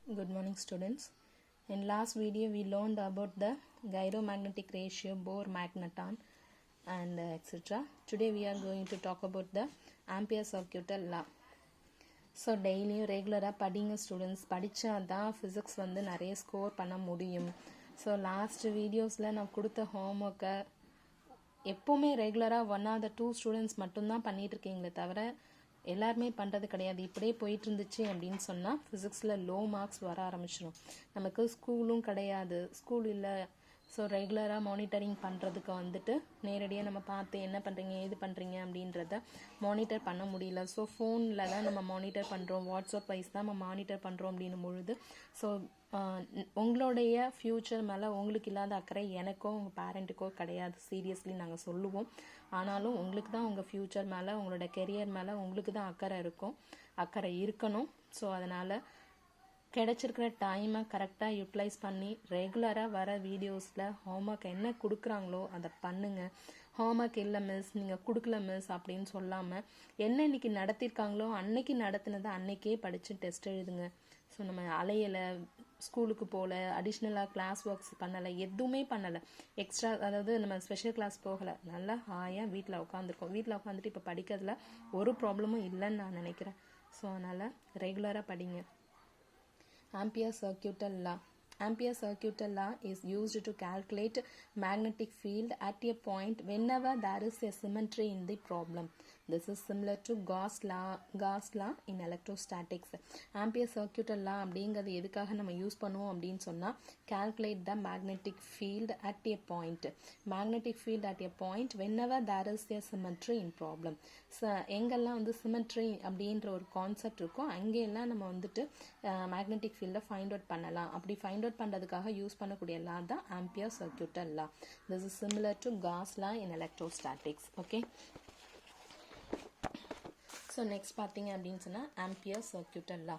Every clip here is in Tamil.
Good morning students. In last video we learned about the gyromagnetic ratio, Bohr magneton and etc. Today we are going to talk about the Ampere circuital law. So டெய்லியும் ரெகுலராக படிங்க ஸ்டூடெண்ட்ஸ், படித்தா தான் ஃபிசிக்ஸ் வந்து நிறைய ஸ்கோர் பண்ண முடியும். ஸோ லாஸ்ட் வீடியோஸில் நான் கொடுத்த ஹோம்ஒர்க்கை எப்போவுமே ரெகுலராக 1 or 2 ஸ்டூடெண்ட்ஸ் மட்டும்தான் பண்ணிகிட்டு இருக்கீங்களே தவிர எல்லாருமே பண்ணுறது கிடையாது. இப்படியே போயிட்டு இருந்துச்சு அப்படின்னு சொன்னால் ஃபிசிக்ஸில் லோ மார்க்ஸ் வர ஆரம்பிச்சிடும். நமக்கு ஸ்கூலும் கிடையாது, ஸ்கூல் இல்லை. ஸோ ரெகுலராக மானிட்டரிங் பண்ணுறதுக்கு வந்துட்டு நேரடியாக நம்ம பார்த்து என்ன பண்ணுறீங்க ஏது பண்ணுறீங்க அப்படின்றத மானிட்டர் பண்ண முடியல. ஸோ ஃபோனில் தான் நம்ம மானிட்டர் பண்ணுறோம், வாட்ஸ்அப் வைஸ் தான் நம்ம மானிட்டர் பண்ணுறோம் அப்படின்னும் பொழுது ஸோ உங்களுடைய ஃப்யூச்சர் மேலே உங்களுக்கு இல்லாத அக்கறை எனக்கோ உங்கள் பேரண்ட்டுக்கோ கிடையாது. சீரியஸ்லி நாங்கள் சொல்லுவோம். ஆனாலும் உங்களுக்கு தான் உங்கள் ஃப்யூச்சர் மேலே, உங்களோட கெரியர் மேலே உங்களுக்கு தான் அக்கறை இருக்கணும். ஸோ அதனால் கிடைச்சிருக்கிற டைமை கரெக்டாக யூட்டிலைஸ் பண்ணி ரெகுலராக வர வீடியோஸில் ஹோம்ஒர்க் என்ன கொடுக்குறாங்களோ அதை பண்ணுங்கள். ஹோம்ஒர்க் இல்லை மிஸ், நீங்கள் கொடுக்கல மிஸ் அப்படின்னு சொல்லாமல் என்ன இன்றைக்கி நடத்தியிருக்காங்களோ அன்னைக்கு நடத்தினதை அன்னைக்கே படித்து டெஸ்ட் எழுதுங்க. ஸோ நம்ம அலையலை, ஸ்கூலுக்கு போகல, அடிஷ்னலாக கிளாஸ் ஒர்க்ஸ் பண்ணலை, எதுவுமே பண்ணலை, எக்ஸ்ட்ரா அதாவது நம்ம ஸ்பெஷல் கிளாஸ் போகலை, நல்லா ஹாயாக வீட்டில் உட்காந்துருக்கோம். வீட்டில் உட்காந்துட்டு இப்போ படிக்கிறதுல ஒரு ப்ராப்ளமும் இல்லைன்னு நான் நினைக்கிறேன். ஸோ அதனால் ரெகுலராக படிங்க. Ampere circuital law. Ampere circuital law is used to calculate magnetic field at a point whenever there is a symmetry in the problem. This is similar to Gauss law in electrostatics. Ampere circuital law அப்படிங்கிறது எதுக்காக நம்ம யூஸ் பண்ணுவோம் அப்படின்னு சொன்னால் calculate the magnetic field at a point. Magnetic field at a point whenever there is a symmetry in problem. எங்கெல்லாம் வந்து symmetry அப்படின்ற ஒரு கான்செப்ட் இருக்கோ அங்கெல்லாம் நம்ம வந்துட்டு மேக்னெட்டிக் ஃபீல்டை ஃபைண்ட் அவுட் பண்ணலாம். அப்படி ஃபைண்ட் அவுட் பண்ணுறதுக்காக யூஸ் பண்ணக்கூடிய லா தான் Ampere circuital law. This is similar to Gauss law in electrostatics. Okay. So next பார்த்தீங்க அப்படின்னு சொன்னால் Ampere circuital law.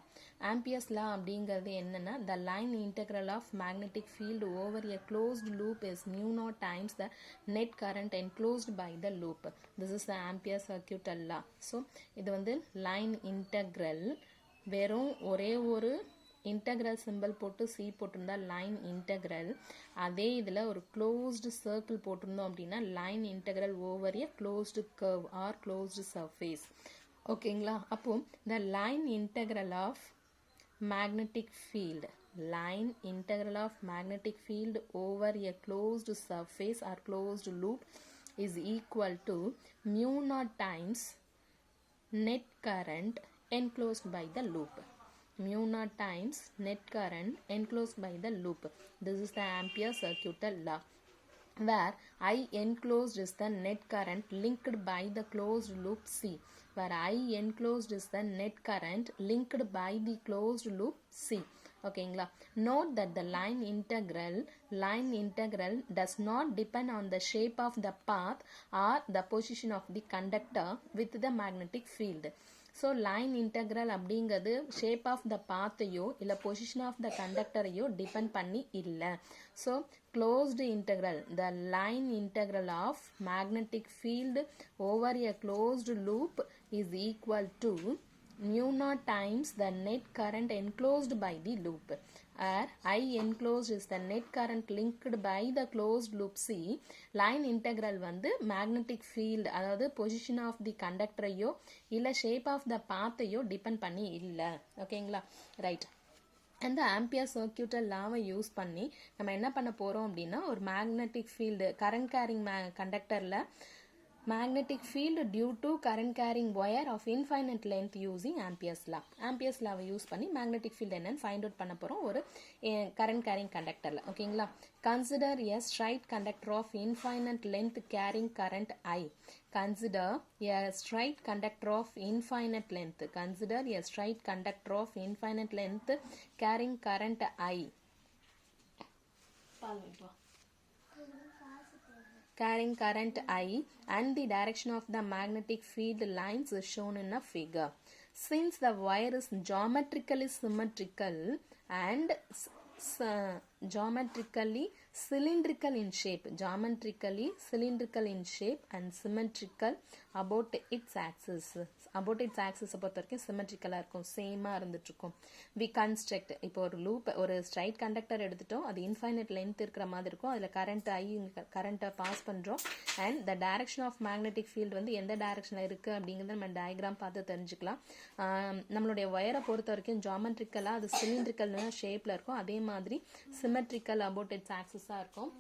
Ampere's law அப்படிங்கிறது என்னென்னா the line integral of magnetic field over a closed loop is mu naught times the net current enclosed by the loop. This is the Ampere circuital law. So இது வந்து லைன் இன்டெக்ரல், வெறும் ஒரே ஒரு இன்டெக்ரல் சிம்பிள் போட்டு சி போட்டிருந்தா லைன் இன்டெக்ரல், அதே இதில் ஒரு க்ளோஸ்டு சர்க்கிள் போட்டிருந்தோம் அப்படின்னா line integral over a closed curve or closed surface. ஓகேங்களா? அப்போ the line integral of magnetic field, line integral of magnetic field over a closed surface or closed loop is equal to mu naught times net current enclosed by the loop. Mu naught times net current enclosed by the loop. This is the Ampere circuital law, where I enclosed is the net current linked by the closed loop C, where I enclosed is the net current linked by the closed loop C. ஓகேங்களா? Note that the line integral does not depend on the shape of the path or the position of the conductor with the magnetic field. So line integral அப்படிங்கிறது ஷேப் ஆஃப் த பாத்தையோ இல்லை பொசிஷன் ஆஃப் த கண்டக்டரையோ டிபெண்ட் பண்ணி இல்லை. So closed integral, the line integral of magnetic field over a closed loop is equal to mu naught times the net current enclosed by the loop, where I enclosed is the net current linked by the closed loop C. line integral வந்து magnetic field அதாவது position of the conductorயோ இல்லை shape of the pathயோ டிபெண்ட் பண்ணி இல்லை. ஓகேங்களா? ரைட். அந்த ஆம்பியர் சர்க்கியூட்டல் லாவை யூஸ் பண்ணி நம்ம என்ன பண்ண போகிறோம் அப்படின்னா, ஒரு மேக்னெட்டிக் ஃபீல்டு கரண்ட் கேரிங் கண்டக்டரில் magnetic field due to current carrying wire of infinite length using Ampere's law. Ampere's law use பண்ணி magnetic field என்னன்னு find out பண்ண போகிறோம் ஒரு current carrying conductorல. ஓகேங்களா? Consider a straight conductor of infinite length carrying current I. Consider a straight conductor of infinite length. Consider a straight conductor of infinite length carrying current I. Carrying current I and the direction of the magnetic field lines is shown in a figure. Since the wire is geometrically symmetrical and geometrically cylindrical in shape, and symmetrical about its axis. About its axis பொறுத்த வரைக்கும் சிமெட்ரிக்கலாக இருக்கும், சேமாக இருந்துட்டு இருக்கும். வி கன்ஸ்ட்ரக்ட், இப்போ ஒரு லூப், ஒரு ஸ்ட்ரைட் கண்டக்டர் எடுத்துட்டோம், அது இன்ஃபைனட் லென்த் இருக்கிற மாதிரி இருக்கும். அதில் கரண்ட்டை பாஸ் பண்ணுறோம். And the direction of magnetic field வந்து எந்த டைரக்ஷனில் இருக்குது அப்படிங்கிறத நம்ம டயக்ராம் பார்த்து தெரிஞ்சுக்கலாம். நம்மளுடைய ஒயரை பொறுத்த வரைக்கும் ஜாமெட்ரிக்கலாக அது சிலிண்ட்ரிக்கல் ஷேப்பில் இருக்கும், அதே மாதிரி சிமெட்ரிக்கல் அபவுட் இட்ஸ் ஆக்சிஸாக இருக்கும்.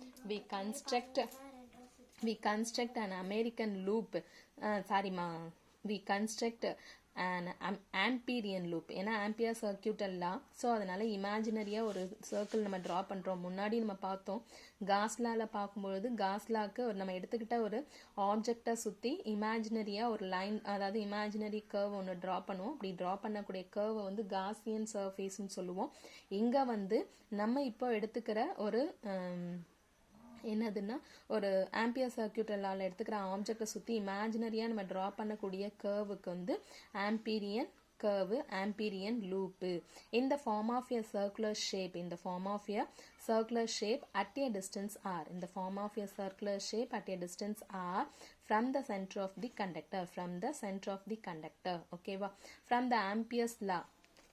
We construct an American loop, we construct an Amperian loop. ஏன்னா ஆம்பியர் சர்க்கியூட்டல் லா, ஸோ அதனால இமேஜினரியாக ஒரு சர்க்கிள் நம்ம ட்ரா பண்ணுறோம். முன்னாடி நம்ம பார்த்தோம் காஸ்லாவில் பார்க்கும்பொழுது, காஸ்லாவுக்கு நம்ம எடுத்துக்கிட்ட ஒரு ஆப்ஜெக்டை சுற்றி இமேஜினரியாக ஒரு லைன், அதாவது இமேஜினரி கர்வ் ஒன்று ட்ரா பண்ணுவோம். அப்படி ட்ரா பண்ணக்கூடிய கர்வை வந்து காசியன் சர்ஃபேஸ்ன்னு சொல்லுவோம். இங்கே வந்து நம்ம இப்போ எடுத்துக்கிற ஒரு என்னதுன்னா, ஒரு ஆம்பியர் சர்க்கியூட்டல் லாவில் எடுத்துக்கிற ஆப்ஜெக்டை சுற்றி இமேஜினரியாக நம்ம ட்ரா பண்ணக்கூடிய கர்வுக்கு வந்து ஆம்பீரியன் curve, Amperian loop in the form of a circular shape, at a distance r, from the center of the conductor, okay va, from the Ampere's law.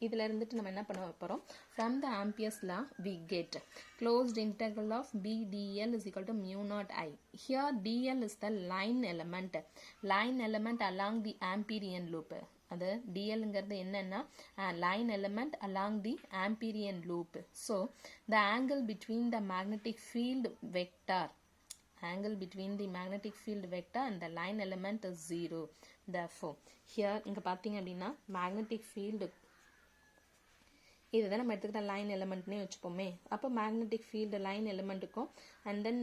இதில் இருந்துட்டு நம்ம என்ன பண்ண போகிறோம், from the Ampere's law we get closed integral of b dl is equal to mu naught I. Here dl is the line element along the Amperian loop. அது dlங்கிறது என்னன்னா line element along the Amperian loop. So the angle between the magnetic field vector and the line element is 0. Therefore here இங்க பார்த்தீங்க அப்படின்னா magnetic field இதுதான் நம்ம எடுத்துக்கிட்ட லைன் எலிமெண்ட்னே வச்சுப்போமே. அப்போ மேக்னெட்டிக் ஃபீல்டு லைன் எலிமெண்ட்டுக்கும் அண்ட் தென்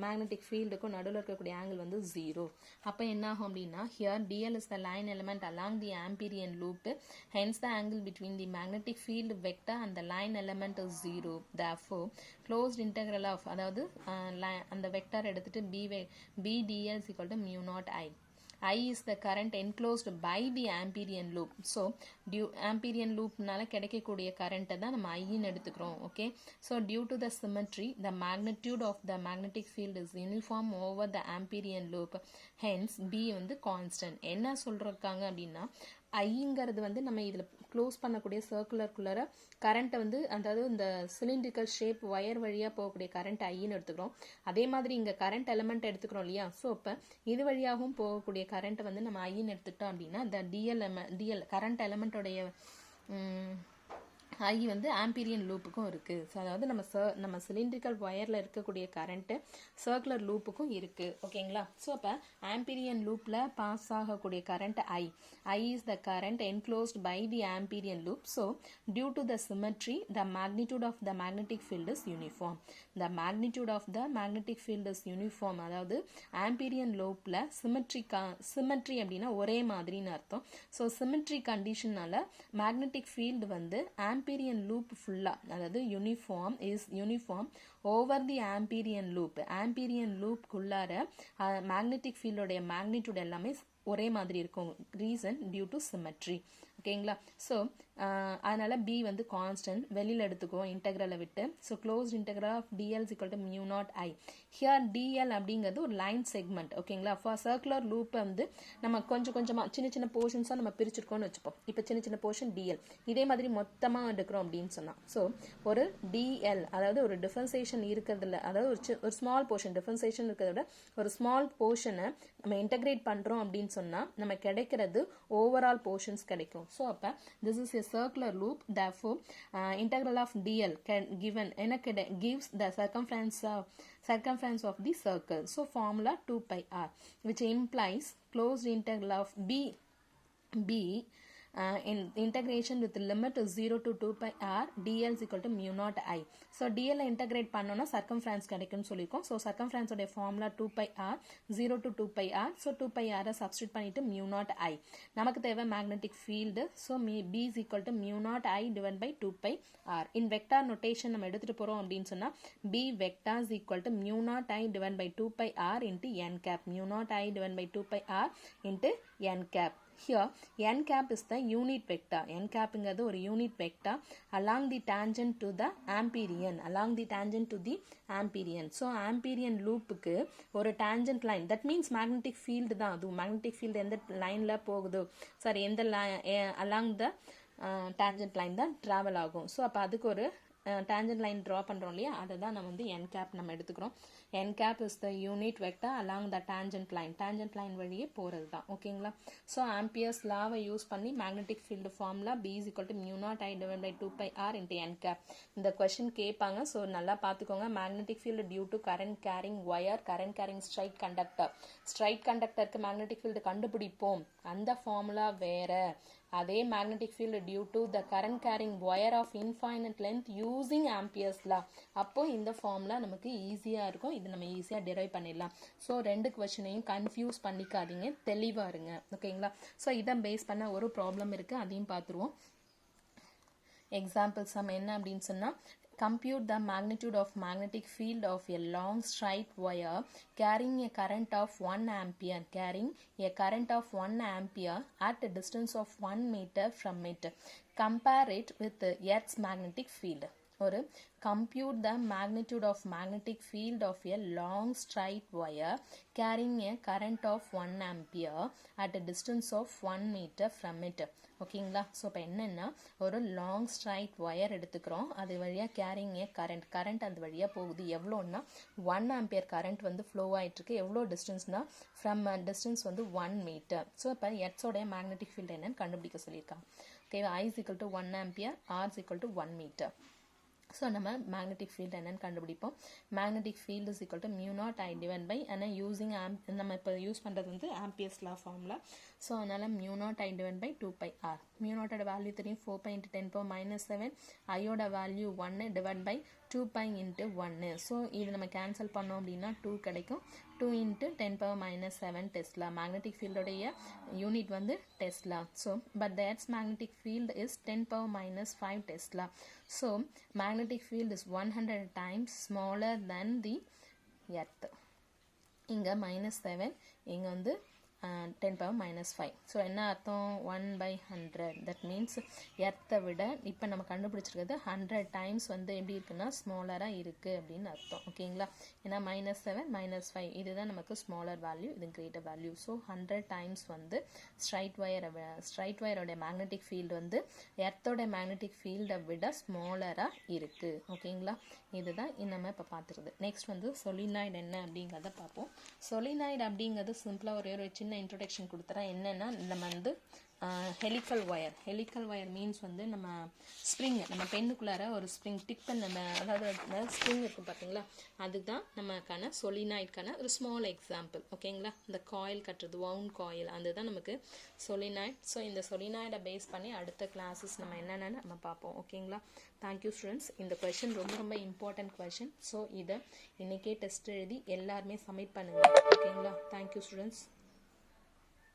மேக்னெட்டிக் ஃபீல்டுக்கும் நடுவில் இருக்கக்கூடிய ஆங்கிள் வந்து 0. அப்போ என்ன ஆகும் அப்படின்னா, here DL is the line element along the Amperian loop, hence the angle between the magnetic field vector and the line element is 0. therefore closed integral of, அதாவது அந்த வெக்டர் எடுத்துட்டு b dl is equal to mu naught I. I is the current enclosed by the Amperian loop. So Amperian loop நால கிடைக்கக்கூடிய current தான் நம்ம I ன்னு எடுத்துக்கிறோம். Okay, so due to the symmetry, the magnitude of the magnetic field is uniform over the Amperian loop, hence B வந்து constant. என்ன சொல்றாங்க அப்படின்னா, ஐங்கிறது வந்து நம்ம இதில் க்ளோஸ் பண்ணக்கூடிய சர்க்குலருக்குள்ளார கரண்ட்டை வந்து, அதாவது இந்த சிலிண்ட்ரிக்கல் ஷேப் ஒயர் வழியாக போகக்கூடிய கரண்ட் ஐன்னு எடுத்துக்கிறோம். அதே மாதிரி இங்கே கரண்ட் எலிமெண்ட் எடுத்துக்கிறோம் இல்லையா. ஸோ இப்போ இது வழியாகவும் போகக்கூடிய கரண்ட்டை வந்து நம்ம ஐன்னு எடுத்துக்கிட்டோம் அப்படின்னா, இந்த டிஎல் கரண்ட் எலிமெண்ட்டோடைய ஐ வந்து ஆம்பீரியன் லூப்புக்கும் இருக்குது. ஸோ அதாவது நம்ம சிலிண்ட்ரிக்கல் ஒயரில் இருக்கக்கூடிய கரண்ட்டு சர்க்குலர் லூப்புக்கும் இருக்குது. ஓகேங்களா. ஸோ அப்போ ஆம்பீரியன் லூப்பில் பாஸ் ஆகக்கூடிய current I is the current enclosed by the Amperian loop. So due to the symmetry, the magnitude of the magnetic field is uniform. அதாவது ஆம்பீரியன் லூப்பில் சிமெட்ரி அப்படின்னா ஒரே மாதிரின்னு அர்த்தம். ஸோ சிமெட்ரி கண்டிஷனால மேக்னெட்டிக் ஃபீல்டு வந்து Amperian loop fulla, அதாவது uniform over the Amperian loop குள்ளார மேக்னெட்டிக் ஃபீல்டோடைய மேக்னிடியூட் எல்லாமே ஒரே மாதிரி இருக்கும். Reason due to symmetry. ஓகேங்களா. ஸோ அதனால பி வந்து கான்ஸ்டன்ட், வெளியில் எடுத்துக்குவோம் இன்டெக்ரலை விட்டு. So closed integral of DL is equal to mu naught I. Here DL அப்படிங்கிறது ஒரு லைன் செக்மெண்ட். ஓகேங்களா. ஃபார் சர்க்குலர் லூப்பை வந்து நம்ம கொஞ்சமாக சின்ன போர்ஷன்ஸாக நம்ம பிரிச்சிருக்கோம்னு வச்சுப்போம். இப்போ சின்ன போர்ஷன் டிஎல், இதே மாதிரி மொத்தமாக எடுக்கிறோம் அப்படின்னு சொன்னால், ஸோ ஒரு டிஎல் அதாவது ஒரு டிஃபரன்சியேஷன் இருக்கிறதுல, அதாவது ஒரு ஸ்மால் போர்ஷன் டிஃபரன்சியேஷன் இருக்கிறத விட ஒரு ஸ்மால் போர்ஷனை நம்ம இன்டெகிரேட் பண்ணுறோம் அப்படின்னு சொன்னால் நம்ம கிடைக்கிறது ஓவரால் போர்ஷன்ஸ் கிடைக்கும். ஸோ அப்போ this is a circular loop. Therefore integral of dl gives the circumference of the circle. So formula 2 pi r, which implies closed integral of b in integration with limit 0 to 2 pi r dl is equal to mu naught I. So dl integrate பண்ணோம்னா circumference கிடைக்கும்னு சொல்லிருக்கோம். So circumference உடைய formula 2 pi r, 0 to 2 pi r. So 2 pi r substitute பண்ணிட்டு mu naught I. நமக்கு தேவை magnetic field. So b is equal to mu naught I divided by 2 pi r. In vector notation நம்ம எடுத்துட்டு போறோம் அப்படின்னு சொன்னா b vector is equal to mu naught I divided by 2 pi r into n cap. Mu naught I divided by 2 pi r into n cap. Here n cap is the unit vector. N capங்கிறது ஒரு unit vector along the tangent to the amperian. Along the tangent to the amperian. So amperian loopக்கு ஒரு tangent line. That means magnetic field தான். அது magnetic field எந்த லைன்ல போகுதோ சாரி எந்த along the tangent line தான் travel ஆகும். ஸோ அப்போ அதுக்கு ஒரு tangent line draw பண்ணுறோம் இல்லையா, அதை தான் நம்ம வந்து n cap நம்ம எடுத்துக்கிறோம். n cap is the unit vector along the tangent line. tangent line வழியே போகிறது தான். ஓகேங்களா? ஸோ ஆம்பியர்ஸ் லாவை யூஸ் பண்ணி magnetic field formula b is equal to mu naught I divided by 2 pi r into n cap. இந்த கொஸ்டின் கேட்பாங்க. ஸோ நல்லா பார்த்துக்கோங்க. Magnetic field due to current carrying wire, current carrying straight conductor. Straight கண்டக்டருக்கு மேக்னெட்டிக் ஃபீல்டு கண்டுபிடிப்போம். அந்த ஃபார்முலா வேற. அதே magnetic field due to the current carrying wire of infinite length using Ampere's law. அப்போ இந்த ஃபார்முலா நமக்கு ஈஸியாக இருக்கும். இது நம்ம ஈஸியாக டெரைவ் பண்ணிடலாம். ஸோ ரெண்டு கொஸ்டினையும் கன்ஃபியூஸ் பண்ணிக்காதீங்க, தெளிவாக இருங்க. ஓகேங்களா? ஸோ இதை பேஸ் பண்ண ஒரு ப்ராப்ளம் இருக்குது, அதையும் பார்த்துருவோம். எக்ஸாம்பிள் சம் என்ன அப்படின்னு சொன்னால், compute the magnitude of magnetic field of a long straight wire carrying a current of 1 ampere at a distance of 1 meter from it. Compare it with the Earth's magnetic field. ஒரு compute the magnitude of magnetic field of a long straight wire carrying a current of 1 ampere at a distance of 1 meter from it. ஓகேங்களா? ஸோ இப்போ என்னென்னா, ஒரு லாங் ஸ்ட்ரைட் ஒயர் எடுத்துக்கிறோம். அது வழியாக கேரிங் ஏ கரண்ட் அந்த வழியாக போகுது. எவ்வளோன்னா 1 ஆம்பியர் கரண்ட் வந்து ஃப்ளோ ஆகிட்டுருக்கு. எவ்வளோ டிஸ்டன்ஸ்னால் ஃப்ரம் டிஸ்டன்ஸ் வந்து 1 மீட்டர். ஸோ இப்போ எர்த்ஸோடைய மேக்னெட்டிக் ஃபீல்டு என்னன்னு கண்டுபிடிக்க சொல்லியிருக்காங்க. Okay, I is equal to 1 ampere, R is equal to 1 meter. So நம்ம மேக்னெட்டிக் ஃபீல்டு என்னன்னு கண்டுபிடிப்போம். Magnetic field is equal to mu naught I divide by, ஆனால் யூஸிங் நம்ம இப்போ யூஸ் பண்ணுறது வந்து ஆம்பியர்ஸ் லா ஃபார்முலா. ஸோ அதனால் mu naught I divide by 2 pi r. Mu நாட்டோட வேல்யூ தெரியும், 4 pi into 10 power minus 7. ஐயோட value 1 divide by 2 pi into 1. So இது நம்ம கேன்சல் பண்ணோம் அப்படின்னா 2 கிடைக்கும். 2 into 10 power minus 7 டெஸ்லா. மேக்னெட்டிக் ஃபீல்டோடைய யூனிட் வந்து tesla. So but the Earth's magnetic field is 10 power minus 5 Tesla. So magnetic field is 100 times smaller than the Earth. இங்கே -7, இங்கே வந்து 10 power minus 5. ஸோ என்ன அர்த்தம்? 1/100. தட் மீன்ஸ் எர்த்தை விட இப்போ நம்ம கண்டுபிடிச்சிருக்கிறது 100 டைம்ஸ் வந்து எப்படி இருக்குன்னா ஸ்மாலராக இருக்குது அப்படின்னு அர்த்தம். ஓகேங்களா? ஏன்னா -7 -5 இதுதான் நமக்கு ஸ்மாலர் வேல்யூ, இது கிரேட்டர் வேல்யூ. ஸோ 100 டைம்ஸ் வந்து ஸ்ட்ரைட் ஒயரோட மேக்னெட்டிக் ஃபீல்டு வந்து எர்த்தோட மேக்னெட்டிக் ஃபீல்டை விட ஸ்மாலராக இருக்குது. ஓகேங்களா? இதுதான் நம்ம இப்போ பார்த்துருது. நெக்ஸ்ட் வந்து சொலினாய்டு என்ன அப்படிங்கிறத பார்ப்போம். சொலினாய்டு அப்படிங்கிறது சிம்பிளாக ஒரே ஒரு சின்ன இன்ட்ரொடக்ஷன் கொடுத்துறேன். என்னென்னா, நம்ம வந்து ஹெலிக்கல் ஒயர் மீன்ஸ் வந்து நம்ம ஸ்ப்ரிங், நம்ம பெண்ணுக்குள்ளார ஒரு ஸ்ப்ரிங் டிப் நம்ம அதாவது ஸ்ப்ரிங் இருக்குது பார்த்தீங்களா, அதுதான் நமக்கான சொலினாய்டுக்கான ஒரு ஸ்மால் எக்ஸாம்பிள். ஓகேங்களா? இந்த காயில் கட்டுறது, வவுண்ட் காயில், அதுதான் நமக்கு சொலினாய்டு. ஸோ இந்த சொலினாய்டை பேஸ் பண்ணி அடுத்த கிளாஸஸ் நம்ம என்னென்னு நம்ம பார்ப்போம். ஓகேங்களா? Thank you students. இந்த கொஷின் ரொம்ப இம்பார்ட்டன்ட் கொஷின். ஸோ இதை இன்றைக்கே டெஸ்ட் எழுதி எல்லாருமே சப்மிட் பண்ணுங்கள். ஓகேங்களா? Thank you students.